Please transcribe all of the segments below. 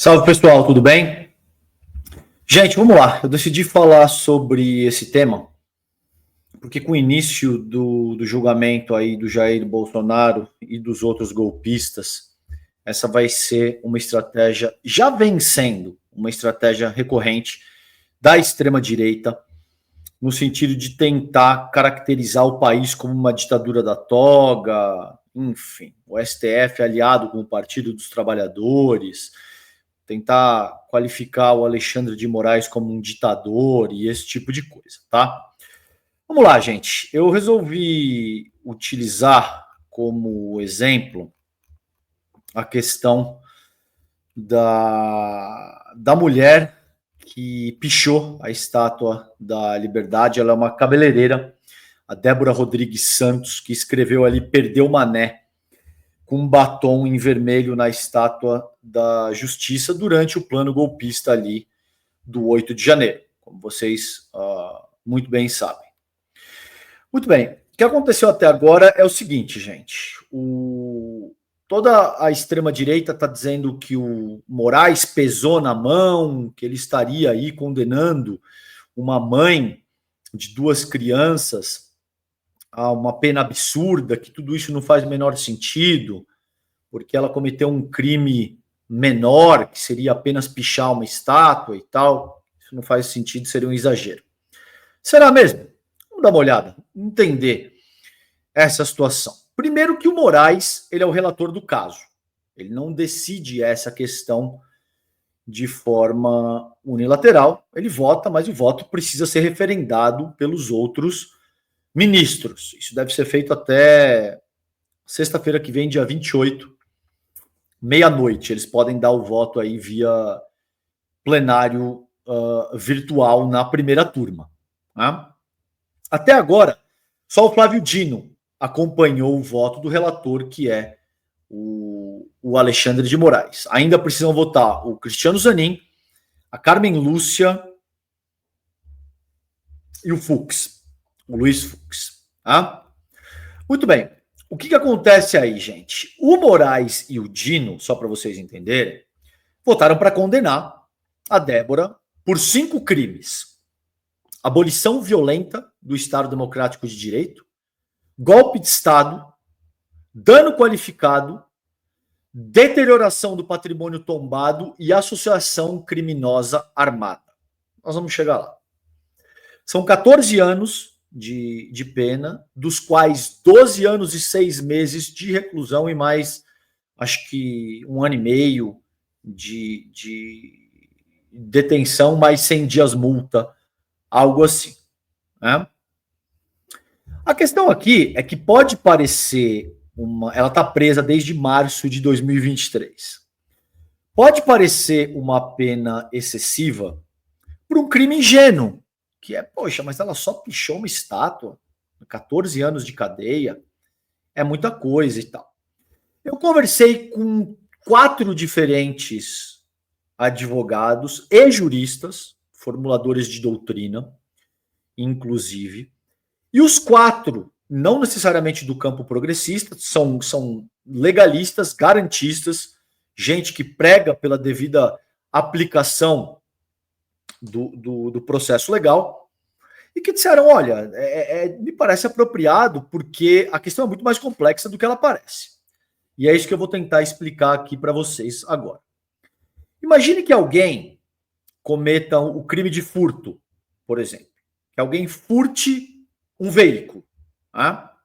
Salve pessoal, tudo bem? Gente, vamos lá. Eu decidi falar sobre esse tema porque com o início do julgamento aí do Jair Bolsonaro e dos outros golpistas, essa vai ser uma estratégia, já vem sendo uma estratégia recorrente da extrema-direita, no sentido de tentar caracterizar o país como uma ditadura da toga, enfim, o STF aliado com o Partido dos Trabalhadores, tentar qualificar o Alexandre de Moraes como um ditador e esse tipo de coisa, tá? Vamos lá, gente. Eu resolvi utilizar como exemplo a questão da mulher que pichou a estátua da Liberdade. Ela é uma cabeleireira, a Débora Rodrigues Santos, que escreveu ali "Perdeu Mané" com um batom em vermelho na estátua da Justiça durante o plano golpista ali do 8 de janeiro, como vocês muito bem sabem. Muito bem, o que aconteceu até agora é o seguinte, gente. Toda a extrema-direita está dizendo que o Moraes pesou na mão, que ele estaria aí condenando uma mãe de 2 crianças a uma pena absurda, que tudo isso não faz o menor sentido, porque ela cometeu um crime menor, que seria apenas pichar uma estátua e tal. Isso não faz sentido, seria um exagero. Será mesmo? Vamos dar uma olhada, entender essa situação. Primeiro que o Moraes, ele é o relator do caso. Ele não decide essa questão de forma unilateral. Ele vota, mas o voto precisa ser referendado pelos outros ministros. Isso deve ser feito até sexta-feira que vem, dia 28, meia-noite. Eles podem dar o voto aí via plenário virtual na primeira turma. Né? Até agora, só o Flávio Dino acompanhou o voto do relator, que é o Alexandre de Moraes. Ainda precisam votar o Cristiano Zanin, a Carmen Lúcia e o Fux, o Luiz Fux. Tá? Muito bem. O que acontece aí, gente? O Moraes e o Dino, só para vocês entenderem, votaram para condenar a Débora por 5 crimes: abolição violenta do Estado Democrático de Direito, golpe de Estado, dano qualificado, deterioração do patrimônio tombado e associação criminosa armada. Nós vamos chegar lá. São 14 anos de pena, dos quais 12 anos e 6 meses de reclusão e mais, acho que 1 ano e meio de detenção, mais 100 dias multa, algo assim. Né? A questão aqui é que pode parecer ela está presa desde março de 2023. Pode parecer uma pena excessiva por um crime ingênuo, que é, poxa, mas ela só pichou uma estátua, 14 anos de cadeia, é muita coisa e tal. Eu conversei com 4 diferentes advogados e juristas, formuladores de doutrina, inclusive, e os 4, não necessariamente do campo progressista, são legalistas, garantistas, gente que prega pela devida aplicação do processo legal, e que disseram, olha, me parece apropriado porque a questão é muito mais complexa do que ela parece. E é isso que eu vou tentar explicar aqui para vocês agora. Imagine que alguém cometa o crime de furto, por exemplo. Que alguém furte um veículo. Tá?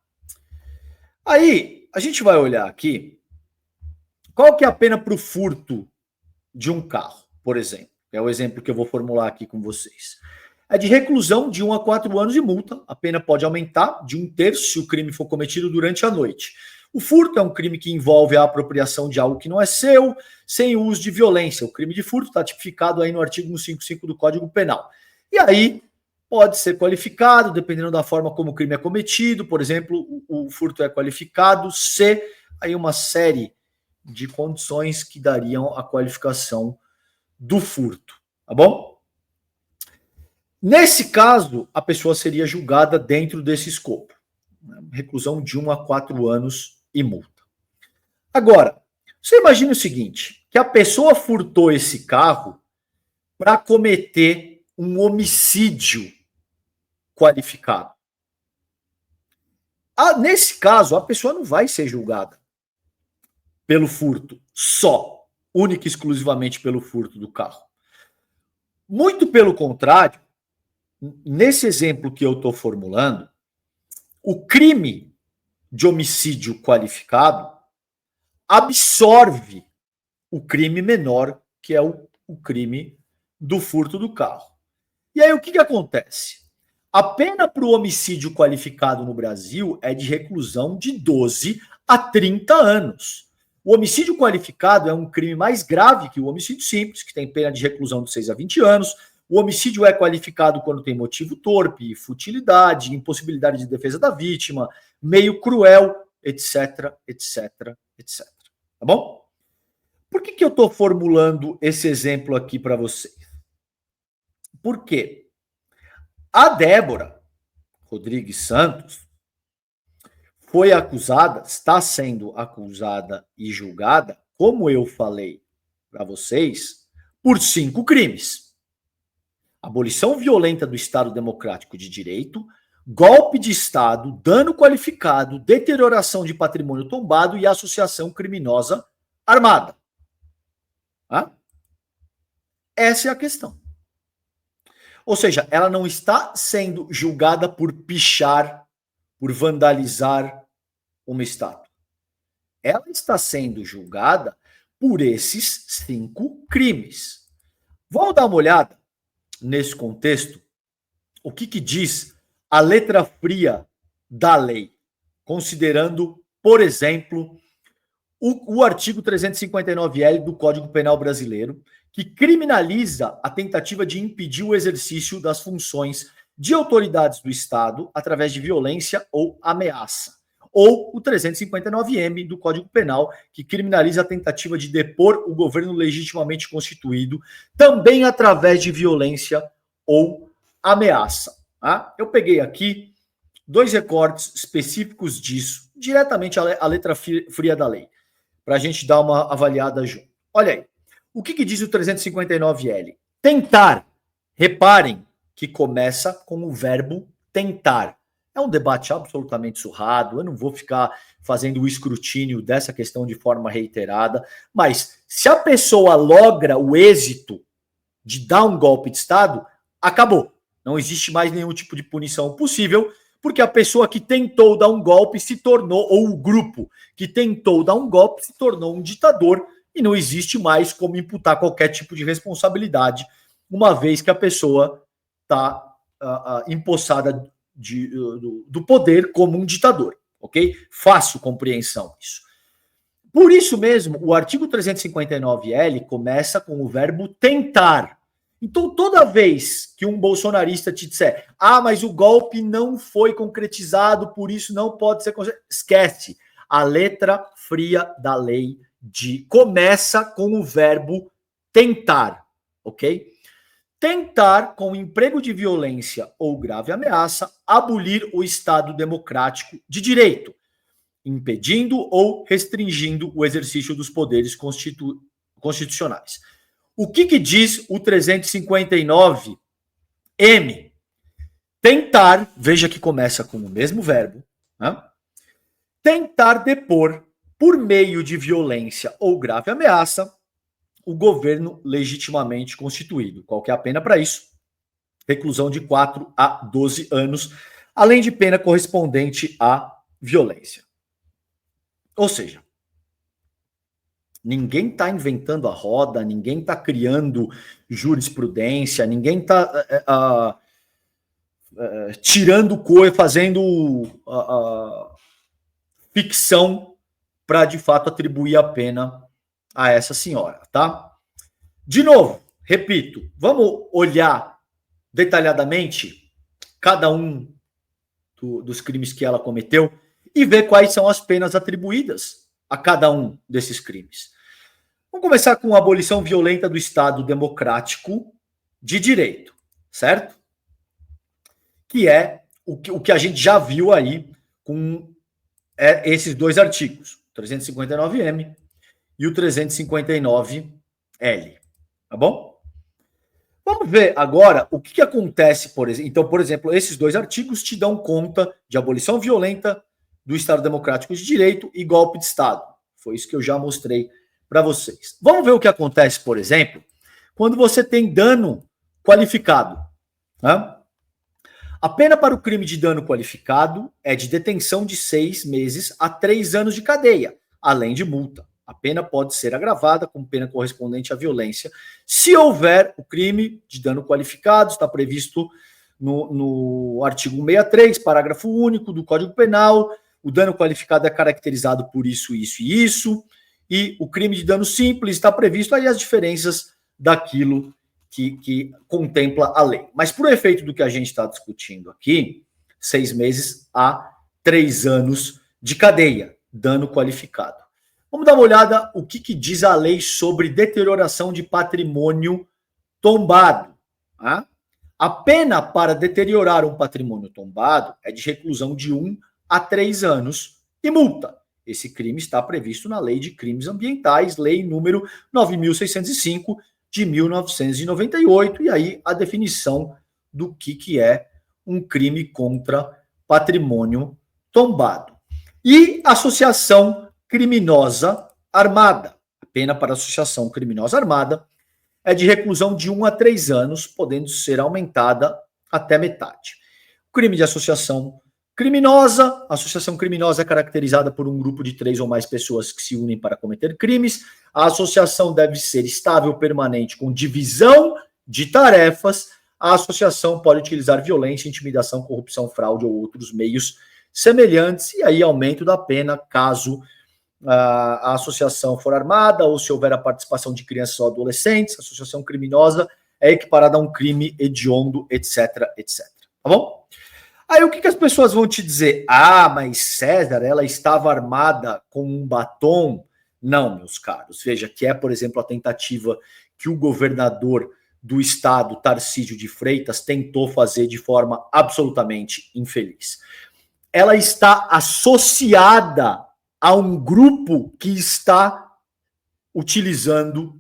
Aí, a gente vai olhar aqui qual que é a pena para o furto de um carro, por exemplo. É o exemplo que eu vou formular aqui com vocês. É de reclusão de 1 a 4 anos de multa. A pena pode aumentar de 1/3 se o crime for cometido durante a noite. O furto é um crime que envolve a apropriação de algo que não é seu, sem uso de violência. O crime de furto está tipificado aí no artigo 155 do Código Penal. E aí pode ser qualificado, dependendo da forma como o crime é cometido. Por exemplo, o furto é qualificado se aí uma série de condições que dariam a qualificação do furto, tá bom? Nesse caso, a pessoa seria julgada dentro desse escopo. Reclusão de 1 a 4 anos e multa. Agora, você imagina o seguinte, que a pessoa furtou esse carro para cometer um homicídio qualificado. Nesse caso, a pessoa não vai ser julgada pelo furto só, única e exclusivamente pelo furto do carro. Muito pelo contrário, nesse exemplo que eu estou formulando, o crime de homicídio qualificado absorve o crime menor, que é o crime do furto do carro. E aí o que acontece? A pena para o homicídio qualificado no Brasil é de reclusão de 12 a 30 anos. O homicídio qualificado é um crime mais grave que o homicídio simples, que tem pena de reclusão de 6 a 20 anos. O homicídio é qualificado quando tem motivo torpe, futilidade, impossibilidade de defesa da vítima, meio cruel, etc, etc, etc. Tá bom? Por que eu estou formulando esse exemplo aqui para vocês? Porque a Débora Rodrigues Santos foi acusada, está sendo acusada e julgada, como eu falei para vocês, por 5 crimes: abolição violenta do Estado Democrático de Direito, golpe de Estado, dano qualificado, deterioração de patrimônio tombado e associação criminosa armada. Essa é a questão. Ou seja, ela não está sendo julgada por pichar, por vandalizar uma estátua. Ela está sendo julgada por esses 5 crimes. Vamos dar uma olhada nesse contexto, o que diz a letra fria da lei, considerando, por exemplo, o artigo 359-L do Código Penal Brasileiro, que criminaliza a tentativa de impedir o exercício das funções de autoridades do Estado através de violência ou ameaça. Ou o 359-M do Código Penal, que criminaliza a tentativa de depor o governo legitimamente constituído, também através de violência ou ameaça. Eu peguei aqui 2 recortes específicos disso, diretamente a letra fria da lei, para a gente dar uma avaliada junto. Olha aí. O que diz o 359-L? Tentar. Reparem que começa com o verbo tentar. É um debate absolutamente surrado, eu não vou ficar fazendo o escrutínio dessa questão de forma reiterada, mas se a pessoa logra o êxito de dar um golpe de Estado, acabou. Não existe mais nenhum tipo de punição possível, porque a pessoa que tentou dar um golpe se tornou, ou o grupo que tentou dar um golpe se tornou um ditador, e não existe mais como imputar qualquer tipo de responsabilidade, uma vez que a pessoa está empossada do poder como um ditador, ok? Fácil compreensão isso. Por isso mesmo, o artigo 359-L começa com o verbo tentar. Então, toda vez que um bolsonarista te disser, mas o golpe não foi concretizado, por isso não pode ser concretizado, esquece. A letra fria da lei começa com o verbo tentar, ok? Tentar, com emprego de violência ou grave ameaça, abolir o Estado democrático de direito, impedindo ou restringindo o exercício dos poderes constitucionais. O que diz o 359-M? Tentar, veja que começa com o mesmo verbo, tentar depor, por meio de violência ou grave ameaça, o governo legitimamente constituído. Qual que é a pena para isso? Reclusão de 4 a 12 anos, além de pena correspondente à violência. Ou seja, ninguém está inventando a roda, ninguém está criando jurisprudência, ninguém está tirando coisa, fazendo ficção para, de fato, atribuir a pena a essa senhora, tá? De novo, repito, vamos olhar detalhadamente cada um dos crimes que ela cometeu e ver quais são as penas atribuídas a cada um desses crimes. Vamos começar com a abolição violenta do Estado Democrático de Direito, certo? Que é o que a gente já viu aí com esses 2 artigos, 359-M e o 359L. Tá bom? Vamos ver agora o que acontece, por exemplo. Então, por exemplo, esses dois artigos te dão conta de abolição violenta do Estado Democrático de Direito e golpe de Estado. Foi isso que eu já mostrei para vocês. Vamos ver o que acontece, por exemplo, quando você tem dano qualificado. Né? A pena para o crime de dano qualificado é de detenção de 6 meses a 3 anos de cadeia, além de multa. A pena pode ser agravada com pena correspondente à violência, se houver o crime de dano qualificado, está previsto no artigo 163, parágrafo único do Código Penal. O dano qualificado é caracterizado por isso, isso e isso. E o crime de dano simples está previsto aí as diferenças daquilo que contempla a lei. Mas por efeito do que a gente está discutindo aqui, 6 meses a 3 anos de cadeia, dano qualificado. Vamos dar uma olhada o que diz a lei sobre deterioração de patrimônio tombado. Tá? A pena para deteriorar um patrimônio tombado é de reclusão de 1 a 3 anos e multa. Esse crime está previsto na Lei de Crimes Ambientais, lei número 9.605 de 1998, e aí a definição do que é um crime contra patrimônio tombado. E associação criminosa armada. A pena para associação criminosa armada é de reclusão de 1 a 3 anos, podendo ser aumentada até metade. O crime de associação criminosa é caracterizada por um grupo de 3 ou mais pessoas que se unem para cometer crimes. A associação deve ser estável, permanente, com divisão de tarefas. A associação pode utilizar violência, intimidação, corrupção, fraude ou outros meios semelhantes, e aí aumento da pena caso a associação for armada ou se houver a participação de crianças ou adolescentes. A associação criminosa é equiparada a um crime hediondo, etc, etc. Tá bom? Aí o que as pessoas vão te dizer? Ah, mas César, ela estava armada com um batom? Não, meus caros. Veja que é, por exemplo, a tentativa que o governador do estado, Tarcísio de Freitas, tentou fazer de forma absolutamente infeliz. Ela está associada a um grupo que está utilizando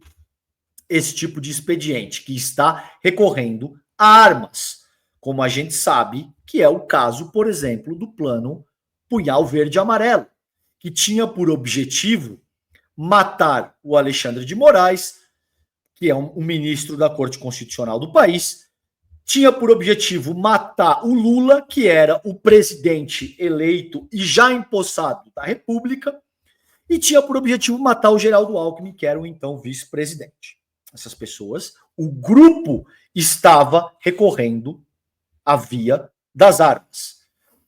esse tipo de expediente, que está recorrendo a armas, como a gente sabe que é o caso, por exemplo, do plano Punhal Verde e Amarelo, que tinha por objetivo matar o Alexandre de Moraes, que é um ministro da Corte Constitucional do país, tinha por objetivo matar o Lula, que era o presidente eleito e já empossado da República, e tinha por objetivo matar o Geraldo Alckmin, que era o então vice-presidente. Essas pessoas, o grupo estava recorrendo à via das armas.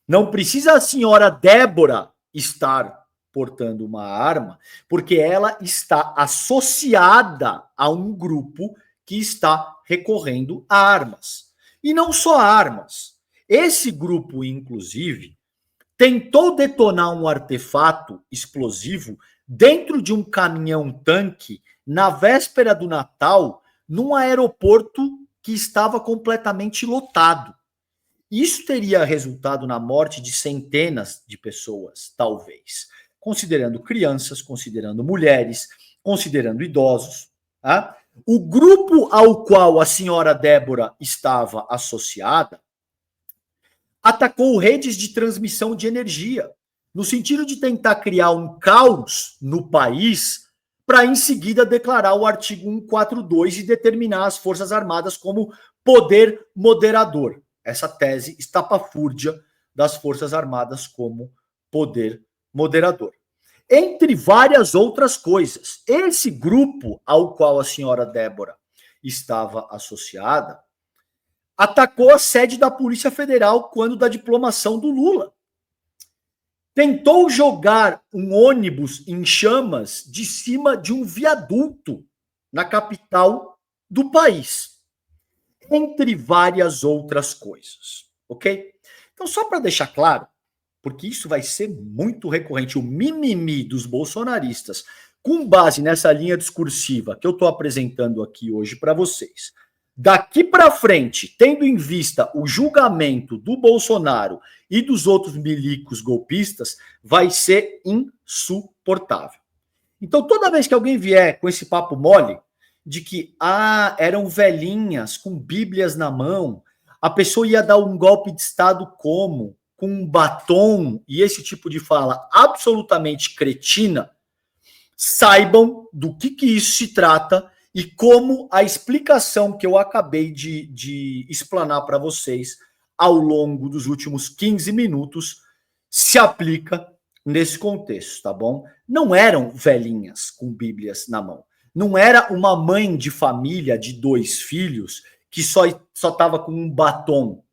Não precisa a senhora Débora estar portando uma arma, porque ela está associada a um grupo que está recorrendo a armas. E não só armas. Esse grupo, inclusive, tentou detonar um artefato explosivo dentro de um caminhão-tanque na véspera do Natal, num aeroporto que estava completamente lotado. Isso teria resultado na morte de centenas de pessoas, talvez, considerando crianças, considerando mulheres, considerando idosos. Tá? O grupo ao qual a senhora Débora estava associada atacou redes de transmissão de energia, no sentido de tentar criar um caos no país para, em seguida, declarar o artigo 142 e determinar as Forças Armadas como poder moderador. Essa tese estapafúrdia das Forças Armadas como poder moderador. Entre várias outras coisas, esse grupo ao qual a senhora Débora estava associada atacou a sede da Polícia Federal quando da diplomação do Lula. Tentou jogar um ônibus em chamas de cima de um viaduto na capital do país. Entre várias outras coisas, ok? Então, só para deixar claro, porque isso vai ser muito recorrente, o mimimi dos bolsonaristas, com base nessa linha discursiva que eu estou apresentando aqui hoje para vocês. Daqui para frente, tendo em vista o julgamento do Bolsonaro e dos outros milicos golpistas, vai ser insuportável. Então, toda vez que alguém vier com esse papo mole de que eram velhinhas com bíblias na mão, a pessoa ia dar um golpe de Estado como? Com um batom e esse tipo de fala absolutamente cretina, saibam do que isso se trata e como a explicação que eu acabei de explanar para vocês ao longo dos últimos 15 minutos se aplica nesse contexto, tá bom? Não eram velhinhas com bíblias na mão. Não era uma mãe de família de 2 filhos que só estava com um batom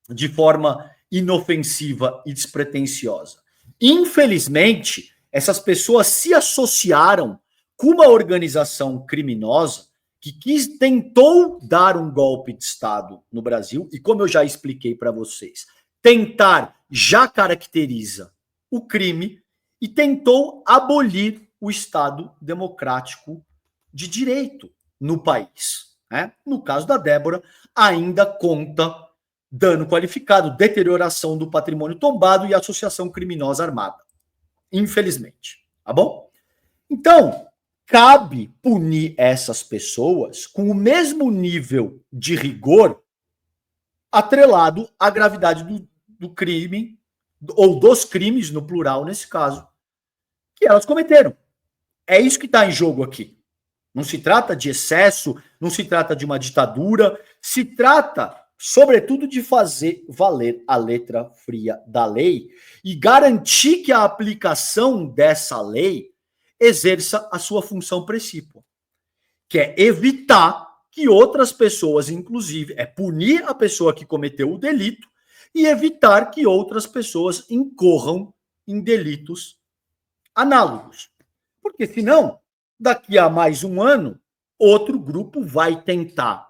de forma inofensiva e despretensiosa. Infelizmente, essas pessoas se associaram com uma organização criminosa que tentou dar um golpe de Estado no Brasil, e como eu já expliquei para vocês, tentar já caracteriza o crime e tentou abolir o Estado democrático de direito no país. Né? No caso da Débora, ainda conta dano qualificado, deterioração do patrimônio tombado e associação criminosa armada. Infelizmente. Tá bom? Então, cabe punir essas pessoas com o mesmo nível de rigor atrelado à gravidade do crime, ou dos crimes, no plural, nesse caso, que elas cometeram. É isso que está em jogo aqui. Não se trata de excesso, não se trata de uma ditadura, se trata, sobretudo, de fazer valer a letra fria da lei e garantir que a aplicação dessa lei exerça a sua função precípua, que é evitar que outras pessoas, inclusive, punir a pessoa que cometeu o delito e evitar que outras pessoas incorram em delitos análogos. Porque senão, daqui a mais um ano, outro grupo vai tentar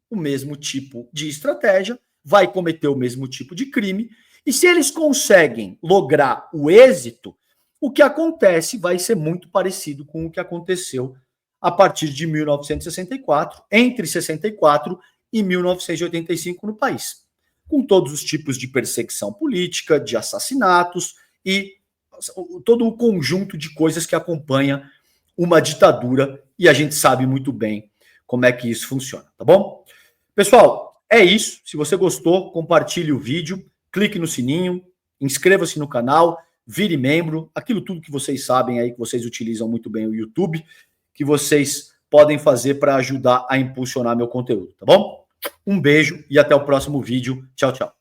o mesmo tipo de estratégia, vai cometer o mesmo tipo de crime, e se eles conseguem lograr o êxito, o que acontece vai ser muito parecido com o que aconteceu a partir de 1964, entre 64 e 1985 no país, com todos os tipos de perseguição política, de assassinatos e todo o conjunto de coisas que acompanha uma ditadura, e a gente sabe muito bem como é que isso funciona, tá bom? Pessoal, é isso. Se você gostou, compartilhe o vídeo, clique no sininho, inscreva-se no canal, vire membro, aquilo tudo que vocês sabem aí, que vocês utilizam muito bem o YouTube, que vocês podem fazer para ajudar a impulsionar meu conteúdo, tá bom? Um beijo e até o próximo vídeo. Tchau, tchau.